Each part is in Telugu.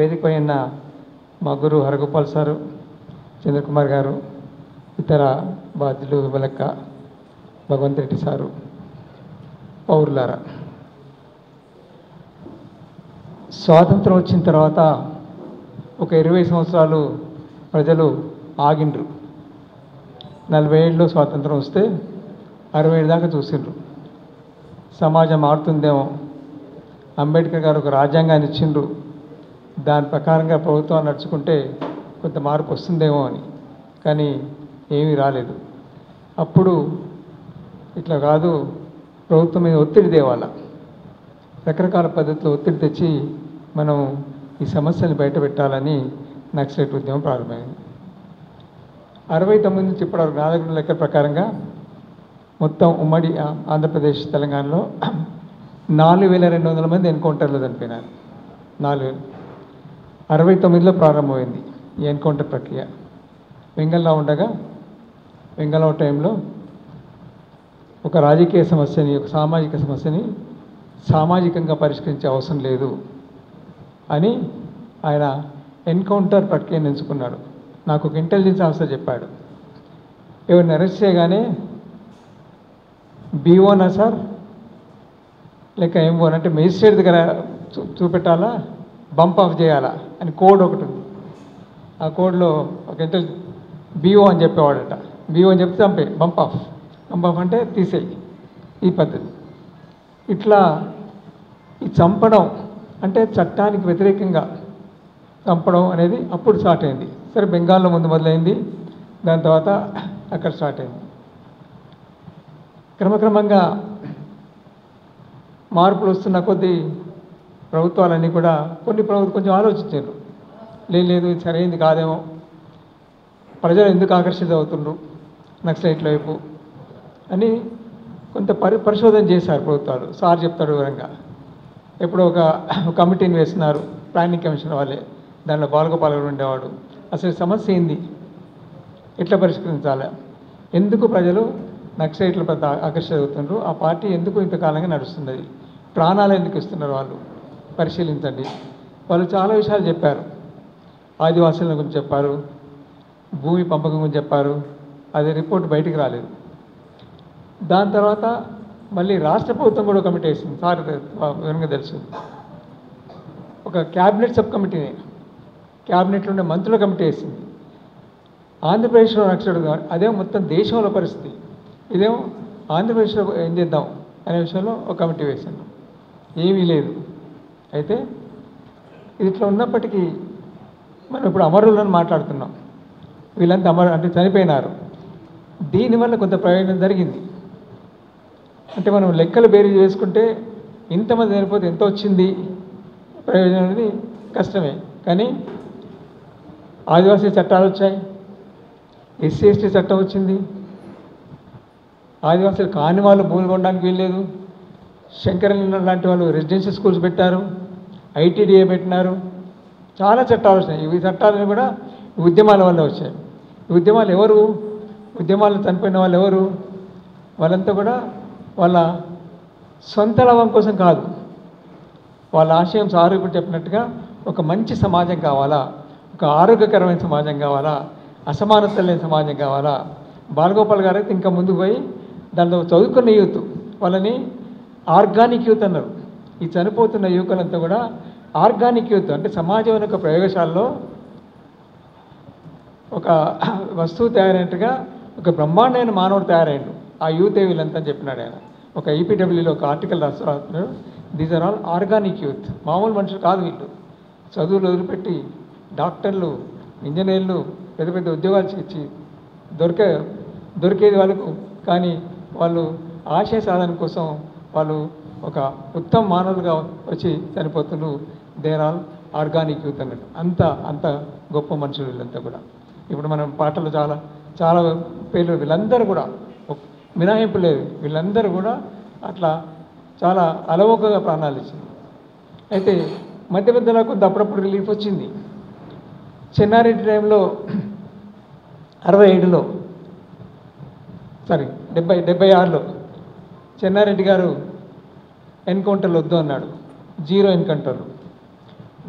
వేదిక పైన మా గురువు హరగోపాల్ సారు, చంద్రకుమార్ గారు, ఇతర బాధ్యులు విమలక్క, భగవంత్ రెడ్డి సారు, పౌరులారా, స్వాతంత్రం వచ్చిన తర్వాత ఒక 20 సంవత్సరాలు ప్రజలు ఆగిండ్రు. 40 ఏళ్ళలో స్వాతంత్రం వస్తే 60 ఏళ్ళ దాకా చూసిండ్రు. సమాజం మారుతుందేమో, అంబేద్కర్ గారు ఒక రాజ్యాంగాన్ని ఇచ్చిండ్రు, దాని ప్రకారంగా ప్రభుత్వం నడుచుకుంటే కొంత మార్పు వస్తుందేమో అని. కానీ ఏమీ రాలేదు. అప్పుడు ఇట్లా కాదు, ప్రభుత్వం మీద ఒత్తిడి తేవాల, రకరకాల పద్ధతిలో ఒత్తిడి తెచ్చి మనం ఈ సమస్యని బయట పెట్టాలని నక్సలైట్ ఉద్యమం ప్రారంభమైంది. 69 నుంచి ఇప్పటివరకు నా దగ్గర లెక్క ప్రకారంగా మొత్తం ఉమ్మడి ఆంధ్రప్రదేశ్, తెలంగాణలో 4200 మంది ఎన్కౌంటర్లో చనిపోయినారు. 4000. 69లో ప్రారంభమైంది ఈ ఎన్కౌంటర్ ప్రక్రియ. వెంగళరావు ఉండగా, వెంగళరావు టైంలో ఒక రాజకీయ సమస్యని, ఒక సామాజిక సమస్యని సామాజికంగా పరిష్కరించే అవసరం లేదు అని ఆయన ఎన్కౌంటర్ ప్రక్రియను ఎంచుకున్నాడు. నాకు ఒక ఇంటెలిజెన్స్ ఆఫీసర్ చెప్పాడు, ఎవరిని అరెస్ట్ చేయగానే బీఓనా సార్ లేక ఏమో అంటే మేజిస్ట్రేట్ దగ్గర చూపెట్టాలా, బంప్ ఆఫ్ చేయాలా అని కోడ్ ఒకటి ఉంది. ఆ కోడ్లో ఒక బీఓ అని చెప్పేవాడట. బీఓ అని చెప్తే చంపే, బంప్ ఆఫ్ అంటే తీసేయి. ఈ పద్ధతి ఇట్లా ఈ చంపడం అంటే చట్టానికి వ్యతిరేకంగా చంపడం అనేది అప్పుడు స్టార్ట్ అయింది. సరే, బెంగాల్లో ముందు మొదలైంది, దాని తర్వాత అక్కడ స్టార్ట్ అయింది. క్రమక్రమంగా మార్పులు వస్తున్న కొద్దీ ప్రభుత్వాలన్నీ కూడా కొంచెం ఆలోచించారు. లేదు ఇది సరైనది కాదేమో, ప్రజలు ఎందుకు ఆకర్షిత అవుతుండ్రు నక్సలైట్ల వైపు అని కొంత పరిశోధన చేశారు ప్రభుత్వాలు. సార్ చెప్తాడు వివరంగా. ఎప్పుడో ఒక కమిటీని వేస్తున్నారు, ప్లానింగ్ కమిషన్ వాళ్ళే. దాంట్లో బాలగోపాల్ గారు ఉండేవాడు. అసలు సమస్య ఏంది, ఎట్లా పరిష్కరించాలి, ఎందుకు ప్రజలు నక్సలైట్ల పెద్ద ఆకర్షిత అవుతున్నారు, ఆ పార్టీ ఎందుకు ఇంతకాలంగా నడుస్తున్నది, ప్రాణాలు ఎందుకు ఇస్తున్నారు వాళ్ళు, పరిశీలించండి. వాళ్ళు చాలా విషయాలు చెప్పారు. ఆదివాసుల గురించి చెప్పారు, భూమి పంపకం గురించి చెప్పారు. అది రిపోర్ట్ బయటికి రాలేదు. దాని తర్వాత మళ్ళీ రాష్ట్ర ప్రభుత్వం కూడా కమిటీ వేసింది. సార్ వివరంగా తెలుసు. ఒక క్యాబినెట్ సబ్ కమిటీని, క్యాబినెట్లో ఉండే మంత్రుల కమిటీ వేసింది. ఆంధ్రప్రదేశ్లో నక్సలైట్, అదేమో మొత్తం దేశంలో పరిస్థితి, ఇదేమో ఆంధ్రప్రదేశ్లో ఏం చేద్దాం అనే విషయంలో ఒక కమిటీ వేసింది. ఏమీ లేదు. అయితే ఇట్లా ఉన్నప్పటికీ మనం ఇప్పుడు అమరులను మాట్లాడుతున్నాం. వీళ్ళంతా అంటే చనిపోయినారు. దీనివల్ల కొంత ప్రయోజనం జరిగింది. అంటే మనం లెక్కలు బేరీజ్ వేసుకుంటే ఇంతమంది చనిపోతే ఎంత వచ్చింది ప్రయోజనం అనేది కష్టమే. కానీ ఆదివాసీ చట్టాలు వచ్చాయి, ఎస్సీ ఎస్టీ చట్టం వచ్చింది, ఆదివాసులు కాని వాళ్ళు భూములు కొనడానికి వీల్లేదు, శంకరలింగం లాంటి వాళ్ళు రెసిడెన్షియల్ స్కూల్స్ పెట్టారు, ఐటీడీఏ పెట్టినారు, చాలా చట్టాలు వచ్చినాయి. ఈ చట్టాలను కూడా ఉద్యమాల వల్ల వచ్చాయి. ఈ ఉద్యమాలు ఎవరు, ఉద్యమాలు చనిపోయిన వాళ్ళు ఎవరు, వాళ్ళంతా కూడా వాళ్ళ సొంత లాభం కోసం కాదు, వాళ్ళ ఆశయం సారు ఇప్పుడు చెప్పినట్టుగా ఒక మంచి సమాజం కావాలా, ఒక ఆరోగ్యకరమైన సమాజం కావాలా, అసమానత లేని సమాజం కావాలా. బాలగోపాల్ గారు అయితే ఇంకా ముందుకు పోయి దాంట్లో చదువుకున్న యూత్ వాళ్ళని ఆర్గానిక్ యూత్ అన్నారు. ఈ చనిపోతున్న యువకులంతా కూడా ఆర్గానిక్ యూత్ అంటే సమాజం యొక్క ప్రయోగశాలలో ఒక వస్తువు తయారైనట్టుగా ఒక బ్రహ్మాండమైన మానవుడు తయారైండు. ఆ యూతే వీళ్ళంతా చెప్పినాడు ఆయన. ఒక ఈపీడబ్ల్యూలో ఒక ఆర్టికల్ రాస్తున్నాడు, these are all organic youth. మామూలు మనుషులు కాదు వీళ్ళు. చదువులు వదిలిపెట్టి డాక్టర్లు, ఇంజనీర్లు, పెద్ద పెద్ద ఉద్యోగాలు ఇచ్చి దొరికేది వాళ్ళకు, కానీ వాళ్ళు ఆశయ సాధన కోసం వాళ్ళు ఒక ఉత్తమ మానవులుగా వచ్చి చనిపోతున్నారు. దేర్ ఆల్ ఆర్గానిక్ యూత్ అన్నట్టు. అంత గొప్ప మనుషులు వీళ్ళంతా కూడా. ఇప్పుడు మనం పాటలు చాలా పేర్లు, వీళ్ళందరూ కూడా మినహాయింపు లేదు, వీళ్ళందరూ కూడా అట్లా చాలా అలవోకగా ప్రాణాలు ఇచ్చింది. అయితే మధ్య మధ్యలో కొంత అప్పుడప్పుడు రిలీఫ్ వచ్చింది. చెన్నారెడ్డి టైంలో 67లో 76లో చెన్నారెడ్డి గారు ఎన్కౌంటర్లు వద్దు అన్నాడు. 0 ఎన్కౌంటర్లు,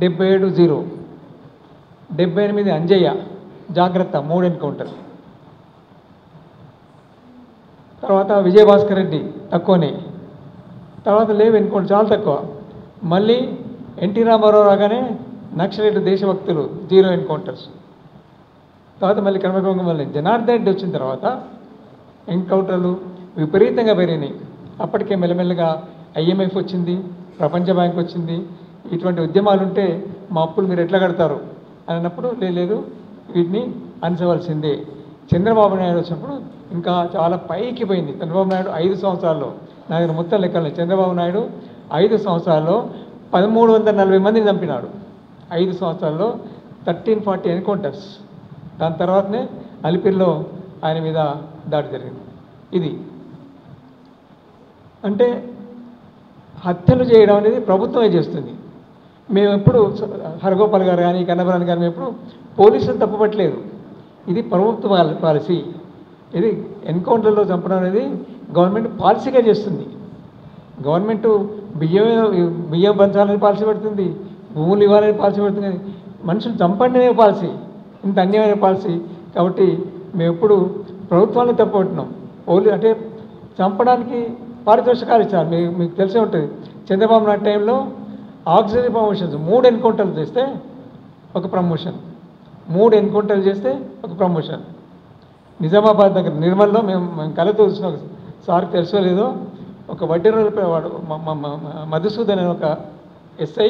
77 0. 78 అంజయ్య, జాగ్రత్త 3 ఎన్కౌంటర్. తర్వాత విజయభాస్కర్ రెడ్డి తక్కువనే, తర్వాత లేవు ఎన్కౌంటర్ చాలా తక్కువ. మళ్ళీ ఎన్టీ రామారావు రాగానే నక్సలైట్ దేశభక్తులు 0 ఎన్కౌంటర్స్. తర్వాత మళ్ళీ క్రమక్రమంగా మళ్ళీ జనార్దన్ రెడ్డి వచ్చిన తర్వాత ఎన్కౌంటర్లు విపరీతంగా పెరిగినాయి. అప్పటికే మెల్లమెల్లగా IMF వచ్చింది, ప్రపంచ బ్యాంక్ వచ్చింది. ఇటువంటి ఉద్యమాలు ఉంటే మా అప్పులు మీరు ఎట్లా కడతారు అని అన్నప్పుడు లేదు వీటిని అనుసవలసిందే. చంద్రబాబు నాయుడు వచ్చినప్పుడు ఇంకా చాలా పైకి పోయింది. చంద్రబాబు నాయుడు 5 సంవత్సరాల్లో, నా దగ్గర మొత్తం లెక్కలు, చంద్రబాబు నాయుడు 5 సంవత్సరాల్లో 1340 మందిని చంపినాడు. 5 సంవత్సరాల్లో 1340 ఎన్కౌంటర్స్. దాని తర్వాతనే అలిపిరిలో ఆయన మీద దాడి జరిగింది. ఇది అంటే హత్యలు చేయడం అనేది ప్రభుత్వమే చేస్తుంది. మేము ఎప్పుడు హరగోపాల్ గారు కానీ కన్నబరాని గారు మేము ఎప్పుడు పోలీసులు తప్పుపట్టలేదు. ఇది ప్రభుత్వ పాలసీ. ఇది ఎన్కౌంటర్లో చంపడం అనేది గవర్నమెంట్ పాలసీగా చేస్తుంది. గవర్నమెంట్ బియ్యం పంచాలని పాలసీ పెడుతుంది, భూములు ఇవ్వాలని పాలసీ పెడుతుంది. మనుషులు చంపండి అనే పాలసీ, ఇంత అన్యాయమైన పాలసీ. కాబట్టి మేము ఎప్పుడు ప్రభుత్వాన్ని తప్పుపట్టినాం. అంటే చంపడానికి పారితోషికాలు ఇచ్చారు. మీకు తెలిసే ఉంటుంది. చంద్రబాబు నాయుడు టైంలో ఆక్సిజన్ ప్రమోషన్స్ 3 ఎన్కౌంటర్లు చేస్తే ఒక ప్రమోషన్, 3 ఎన్కౌంటర్లు చేస్తే ఒక ప్రమోషన్. నిజామాబాద్ దగ్గర నిర్మల్లో మేము కలతో చూసిన సార్కి తెలుసో లేదో, ఒక వడ్డీ రోజులపై వాడు మధుసూదన్ అనే ఒక SI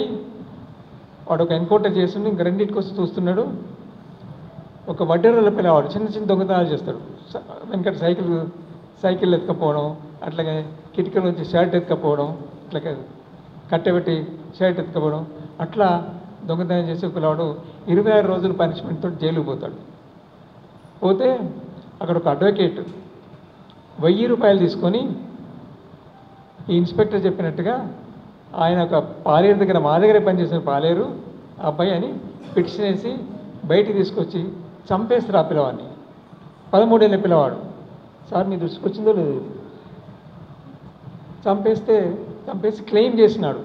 వాడు ఒక ఎన్కౌంటర్ చేస్తుండే, ఇంక రెండింటికి వచ్చి చూస్తున్నాడు. ఒక వడ్డీ రోజుల పిల్లవాడు చిన్న చిన్న దొంగతనాలు చేస్తాడు. వెనకటి సైకిల్ ఎత్తుకపోవడం, అట్లాగే కిటికీల నుంచి షర్ట్ ఎత్తుకపోవడం, అట్లాగే కట్టెబెట్టి షర్ట్ ఎత్తుకపోవడం, అట్లా దొంగతనం చేసే పిల్లవాడు 26 రోజులు పనిష్మెంట్తో జైలుకు పోతాడు. పోతే అక్కడ ఒక అడ్వకేట్ 1000 రూపాయలు తీసుకొని ఈ ఇన్స్పెక్టర్ చెప్పినట్టుగా ఆయన ఒక పాలేరు దగ్గర, మా దగ్గరే పనిచేసిన పాలేరు అబ్బాయి అని పిటిషన్ వేసి బయటికి తీసుకొచ్చి చంపేస్తారు ఆ పిల్లవాడిని. 13 ఏళ్ళ పిల్లవాడు. సార్ మీ దృష్టికి వచ్చిందో లేదు, చంపేసి క్లెయిమ్ చేసినాడు.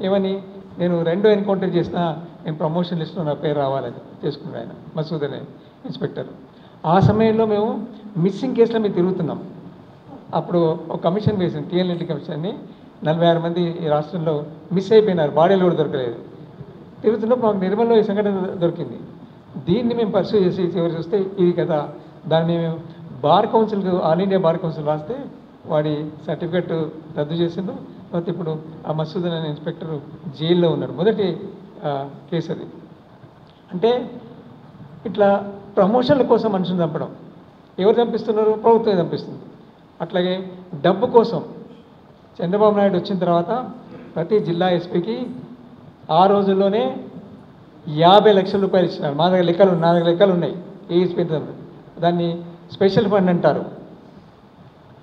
ఏమని, నేను 2వ ఎన్కౌంటర్ చేసినా నేను ప్రమోషన్ లిస్ట్లో నా పేరు రావాలని చేసుకున్నాడు ఆయన, మసూద్ అనే ఇన్స్పెక్టర్. ఆ సమయంలో మేము మిస్సింగ్ కేసులో మేము తిరుగుతున్నాం. అప్పుడు ఒక కమిషన్ వేసింది, TLNT కమిషన్ని. 46 మంది ఈ రాష్ట్రంలో మిస్ అయిపోయినారు, బాడీలు కూడా దొరకలేదు. తిరుగుతున్నప్పుడు మాకు నిర్మల్లో ఈ సంఘటన దొరికింది. దీన్ని మేము పర్సూ చేసి చివరి చూస్తే ఇది కదా. దాన్ని మేము బార్ కౌన్సిల్కి, ఆల్ ఇండియా బార్ కౌన్సిల్ రాస్తే వాడి సర్టిఫికెట్ రద్దు చేసిండు. తర్వాత ఇప్పుడు ఆ మసూద్ అనే ఇన్స్పెక్టర్ జైల్లో ఉన్నాడు. మొదటి కేసు అది. అంటే ఇట్లా ప్రమోషన్ల కోసం మనుషులు చంపడం. ఎవరు చంపిస్తున్నారు? ప్రభుత్వమే చంపిస్తుంది. అట్లాగే డబ్బు కోసం చంద్రబాబు నాయుడు వచ్చిన తర్వాత ప్రతి జిల్లా ఎస్పీకి ఆ రోజుల్లోనే 50 లక్షల రూపాయలు ఇచ్చినారు. నా దగ్గర లెక్కలు ఉన్నాయి. ఏ ఎస్పీ దాన్ని స్పెషల్ ఫండ్ అంటారు.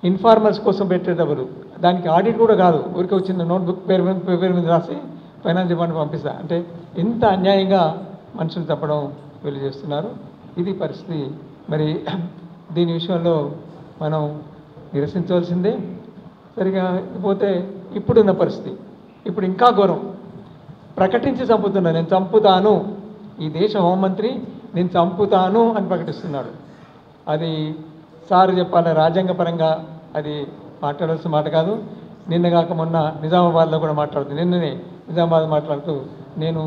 ఇన్ఫార్మర్స్ కోసం పెట్టే డబ్బులు. దానికి ఆడిట్ కూడా కాదు, ఊరికే వచ్చిన నోట్బుక్ పేరు మీద రాసి ఫైనాన్స్ డిపార్ట్మెంట్ పంపిస్తా. అంటే ఎంత అన్యాయంగా మనుషులు తప్పడం వీళ్ళు చేస్తున్నారు. ఇది పరిస్థితి. మరి దీని విషయంలో మనం నిరసించవలసిందే. సరిగా పోతే ఇప్పుడున్న పరిస్థితి ఇప్పుడు ఇంకా ఘోరం. ప్రకటించి చంపుతున్నా, నేను చంపుతాను, ఈ దేశ హోంమంత్రి నేను చంపుతాను అని ప్రకటిస్తున్నాడు. అది సార్ చెప్పాలి, రాజ్యాంగపరంగా అది మాట్లాడాల్సిన మాట కాదు. నిన్న కాక మొన్న నిజామాబాద్లో కూడా మాట్లాడుతుంది. నిన్ననే నిజామాబాద్ మాట్లాడుతూ నేను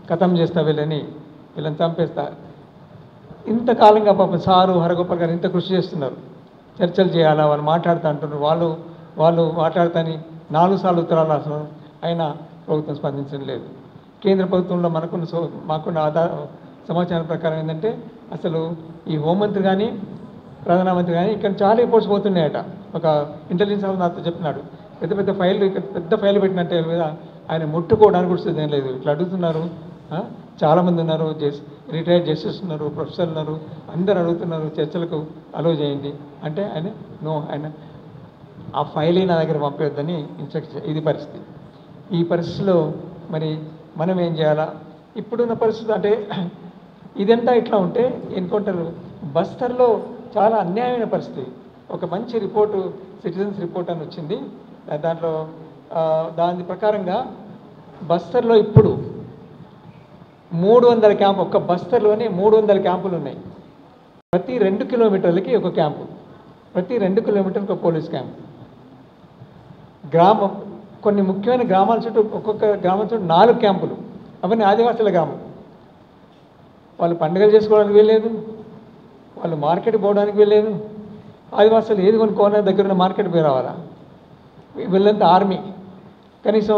ఖతం చేస్తా వీళ్ళని చంపేస్తా. ఇంతకాలంగా పాపం సారు హరగోపాల్ గారు ఇంత కృషి చేస్తున్నారు. చర్చలు చేయాలా, వాళ్ళు మాట్లాడుతూ అంటున్నారు. వాళ్ళు మాట్లాడతాని 4 సార్లు ఉత్తరాలు రాస్తున్నారు. అయినా ప్రభుత్వం స్పందించడం లేదు. కేంద్ర ప్రభుత్వంలో మాకున్న సమాచారం ప్రకారం ఏంటంటే అసలు ఈ హోంమంత్రి కానీ ప్రధానమంత్రి కానీ ఇక్కడ చాలా రిపోర్ట్స్ పోతున్నాయట. ఒక ఇంటెలిజెన్స్ ఆఫ్ నాతో చెప్పినాడు, పెద్ద ఫైళ్ళు ఇక్కడ పెద్ద ఫైల్ పెట్టినట్టే మీద ఆయన ముట్టుకోవడానికి కూడా ఏం లేదు. ఇట్లా అడుగుతున్నారు. చాలామంది ఉన్నారు, రిటైర్డ్ జస్టిస్ ఉన్నారు, ప్రొఫెసర్ ఉన్నారు, అందరు అడుగుతున్నారు చర్చలకు అలో చేయండి అంటే ఆయన ఆ ఫైల్ నా దగ్గర పంపేద్దని ఇన్స్ట్రక్షన్. ఇది పరిస్థితి. ఈ పరిస్థితిలో మరి మనం ఏం చేయాలా? ఇప్పుడున్న పరిస్థితి అంటే ఇదంతా ఇట్లా ఉంటే ఎన్కౌంటర్ బస్తర్లో చాలా అన్యాయమైన పరిస్థితి. ఒక మంచి రిపోర్టు, సిటిజన్స్ రిపోర్ట్ అని వచ్చింది. దాంట్లో దాని ప్రకారంగా బస్తర్లో ఇప్పుడు 300 క్యాంపు, ఒక్క బస్తర్లోనే 300 క్యాంపులు ఉన్నాయి. ప్రతి 2 కిలోమీటర్లకి ఒక క్యాంపు, ప్రతి 2 కిలోమీటర్లకు ఒక పోలీస్ క్యాంపు. గ్రామం, కొన్ని ముఖ్యమైన గ్రామాల చుట్టూ, ఒక్కొక్క గ్రామం చుట్టూ 4 క్యాంపులు. అవన్నీ ఆదివాసుల గ్రామం. వాళ్ళు పండుగలు చేసుకోవడానికి వెళ్ళలేదు, వాళ్ళు మార్కెట్ పోవడానికి వెళ్ళలేదు. ఆదివాసులు ఏది కొనుక్కోవాలని దగ్గర ఉన్న మార్కెట్ పోయి రావాలా? వీళ్ళంతా ఆర్మీ. కనీసం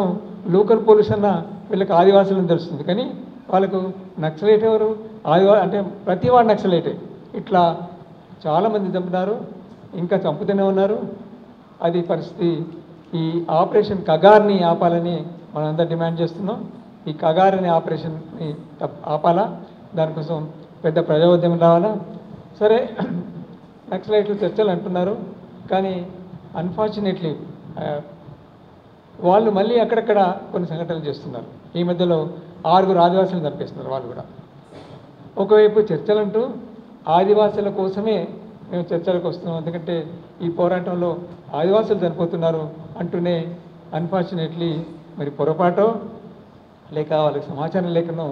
లోకల్ పోలీస్ అన్న వీళ్ళకి ఆదివాసులను తెలుస్తుంది, కానీ వాళ్ళకు నక్సలైట్ ఎవరు? అంటే ప్రతి వాడు నక్సలైటే. ఇట్లా చాలామంది చంపుతున్నారు, ఇంకా చంపుతూనే ఉన్నారు. అది పరిస్థితి. ఈ ఆపరేషన్ కగార్ని ఆపాలని మనం అంతా డిమాండ్ చేస్తున్నాం. ఈ కగార్ అనే ఆపరేషన్ని ఆపాలా, దానికోసం పెద్ద ప్రజాఉద్యమం రావాలా. సరే, నక్సలైట్లు చర్చలు అంటున్నారు, కానీ అన్ఫార్చునేట్లీ వాళ్ళు మళ్ళీ అక్కడక్కడ కొన్ని సంఘటనలు చేస్తున్నారు. ఈ మధ్యలో 6 ఆదివాసులను చంపేస్తున్నారు వాళ్ళు కూడా. ఒకవైపు చర్చలు అంటూ ఆదివాసుల కోసమే మేము చర్చలకు వస్తున్నాం, ఎందుకంటే ఈ పోరాటంలో ఆదివాసులు చనిపోతున్నారు అంటూనే అన్ఫార్చునేట్లీ మరి పొరపాటో లేక వాళ్ళకి సమాచారం లేకనో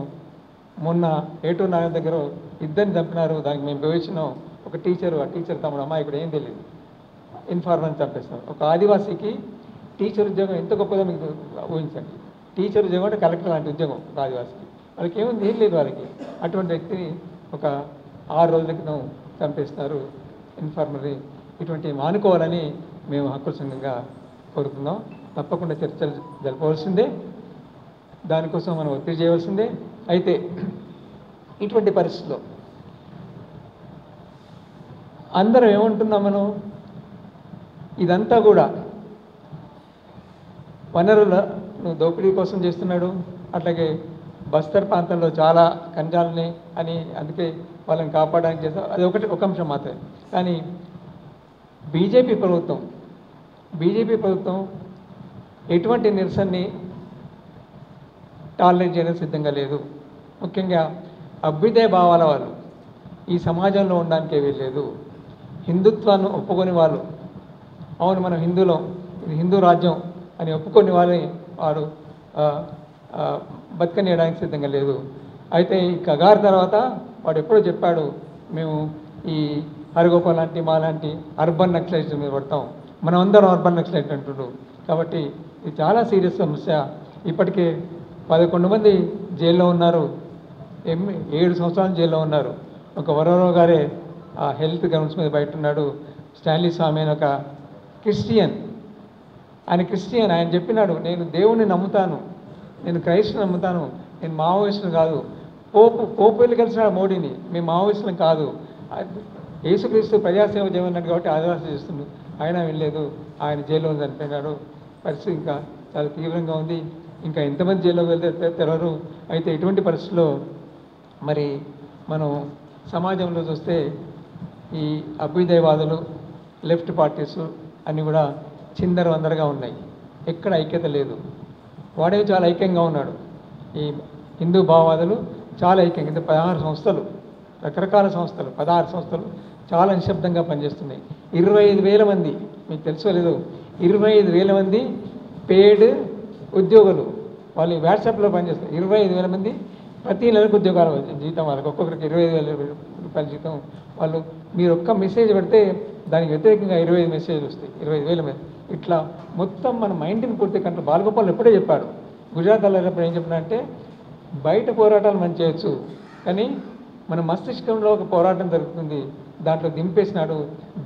మొన్న ఏటూరు నాగర్ దగ్గర 2 చంపినారు. దానికి మేము వివేచనం, ఒక టీచరు, ఆ టీచర్ తమ్ముడు అమ్మాయి కూడా ఏం తెలియదు, ఇన్ఫార్మర్ని చంపేస్తున్నారు. ఒక ఆదివాసీకి టీచర్ ఉద్యోగం ఎంత గొప్పదో మీకు ఊహించండి. టీచర్ ఉద్యోగం అంటే కలెక్టర్ లాంటి ఉద్యోగం ఒక ఆదివాసీకి. వాళ్ళకి ఏముంది, ఏం లేదు వాళ్ళకి. అటువంటి వ్యక్తిని ఒక 6 రోజుల క్రితం చంపేస్తున్నారు ఇన్ఫార్మర్ని. ఇటువంటివి మానుకోవాలని మేము హక్కుల సంఘంగా కోరుతున్నాం. తప్పకుండా చర్చలు జరపవలసిందే, దానికోసం మనం ఒత్తిడి చేయవలసిందే. అయితే ఇటువంటి పరిస్థితుల్లో అందరం ఏమంటున్నాం, మనం ఇదంతా కూడా వనరులను దోపిడీ కోసం చేస్తున్నాడు. అట్లాగే బస్తర్ ప్రాంతంలో చాలా ఖనిజాలని అని, అందుకే వాళ్ళని కాపాడడానికి చేస్తాం. అది ఒక అంశం మాత్రమే. కానీ బీజేపీ ప్రభుత్వం ఎటువంటి నిరసనని టాలరేట్ చేయడానికి సిద్ధంగా లేదు. ముఖ్యంగా అభ్యుదయ భావాల వాళ్ళు ఈ సమాజంలో ఉండడానికే వీల్లేదు. హిందుత్వాన్ని ఒప్పుకొని వాళ్ళు, అవును మనం హిందువులం, ఇది హిందూ రాజ్యం అని ఒప్పుకొని వాళ్ళని వాడు బతకనియడానికి సిద్ధంగా లేదు. అయితే ఈ కగార్ తర్వాత వాడు ఎప్పుడో చెప్పాడు, మేము ఈ హరగోపాల్ లాంటి మా లాంటి అర్బన్ నక్సలైట్స్ మీద పడతాం, మనం అందరం అర్బన్ నక్సలైట్ అంటున్నారు. కాబట్టి ఇది చాలా సీరియస్ సమస్య. ఇప్పటికే 11 మంది జైల్లో ఉన్నారు, 7 సంవత్సరాలు జైల్లో ఉన్నారు. ఒక వరవరావు గారే ఆ హెల్త్ గ్రౌండ్స్ మీద బయట ఉన్నాడు. స్టాన్లీ స్వామి అని ఒక క్రిస్టియన్, ఆయన చెప్పినాడు, నేను దేవుణ్ణి నమ్ముతాను, నేను క్రైస్తవుని నమ్ముతాను, నేను మావోయిస్టును కాదు. పోపు వెళ్ళి కలిసినాడు మోడీని, మేము మావోయిస్టులను కాదు, యేసుక్రీస్తు ప్రజాసేవ చేయమన్నాడు కాబట్టి ఆదివాసీ చేస్తున్నాడు. ఆయన వెళ్ళలేదు, ఆయన జైల్లో చనిపోయినాడు. పరిస్థితి ఇంకా చాలా తీవ్రంగా ఉంది. ఇంకా ఎంతమంది జైల్లోకి వెళ్తే తెలవరు. అయితే ఇటువంటి పరిస్థితుల్లో మరి మనం సమాజంలో చూస్తే ఈ అభ్యుదయవాదులు, లెఫ్ట్ పార్టీస్ అన్నీ కూడా చిందరవందరగా ఉన్నాయి, ఎక్కడ ఐక్యత లేదు. వాడే చాలా ఐక్యంగా ఉన్నాడు. ఈ హిందూ భావవాదులు చాలా ఐక్యంగా, 16 సంస్థలు, రకరకాల సంస్థలు, 16 సంస్థలు చాలా నిశ్శబ్దంగా పనిచేస్తున్నాయి. 25,000 మంది, మీకు తెలుసో లేదో, 25,000 మంది పేడ్ ఉద్యోగులు, వాళ్ళు వాట్సాప్లో పనిచేస్తారు. 25,000 మంది ప్రతి నెలకు ఉద్యోగాలు జీతం, వాళ్ళకి ఒక్కొక్కరికి 25,000 రూపాయల జీతం. వాళ్ళు మీరు ఒక్క మెసేజ్ పెడితే దానికి వ్యతిరేకంగా 25 మెసేజ్లు వస్తాయి, 25,000 మంది. ఇట్లా మొత్తం మన మైండ్ని పూర్తి కంట్రోల్. బాలగోపాల్ ఎప్పుడే చెప్పాడు, గుజరాత్ వెళ్ళినప్పుడు ఏం చెప్పినంటే, బయట పోరాటాలు మనం చేయొచ్చు, కానీ మన మస్తిష్కంలో ఒక పోరాటం జరుగుతుంది, దాంట్లో దింపేసినాడు,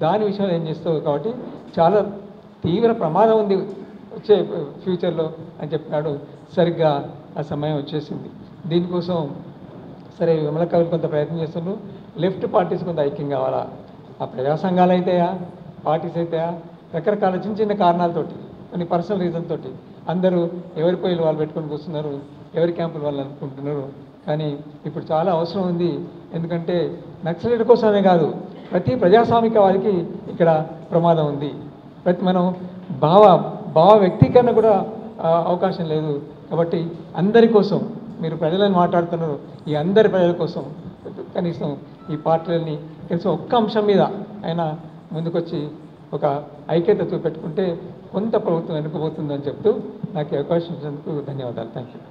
దాని విషయంలో ఏం చేస్తావు, కాబట్టి చాలా తీవ్ర ప్రమాదం ఉంది వచ్చే ఫ్యూచర్లో అని చెప్పినాడు. సరిగ్గా ఆ సమయం వచ్చేసింది. దీనికోసం సరే విమల కవులు కొంత ప్రయత్నం చేస్తున్నారు, లెఫ్ట్ పార్టీస్ కొంత ఐక్యం కావాలా. ఆ ప్రజా సంఘాలు అయితాయా, పార్టీస్ అయితాయా, రకరకాల చిన్న చిన్న కారణాలతోటి, కొన్ని పర్సనల్ రీజన్ తోటి అందరూ ఎవరి పోయిలు వాళ్ళు పెట్టుకొని కూర్చున్నారు, ఎవరి క్యాంపులు వాళ్ళు అనుకుంటున్నారు. కానీ ఇప్పుడు చాలా అవసరం ఉంది, ఎందుకంటే నక్సలైట్ కోసమే కాదు, ప్రతి ప్రజాస్వామికవాదికి ఇక్కడ ప్రమాదం ఉంది. మనం భావ వ్యక్తీకరణ కూడా అవకాశం లేదు. కాబట్టి అందరి కోసం మీరు ప్రజలను మాట్లాడుతున్నారు, ఈ అందరి ప్రజల కోసం కనీసం ఈ పార్టీలని కనీసం ఒక్క అంశం మీద అయినా ముందుకొచ్చి ఒక ఐక్యత చూపెట్టుకుంటే కొంత ప్రభుత్వం వెనుకపోతుందని చెప్తూ నాకు అవకాశం ఇచ్చినందుకు ధన్యవాదాలు. Thank you.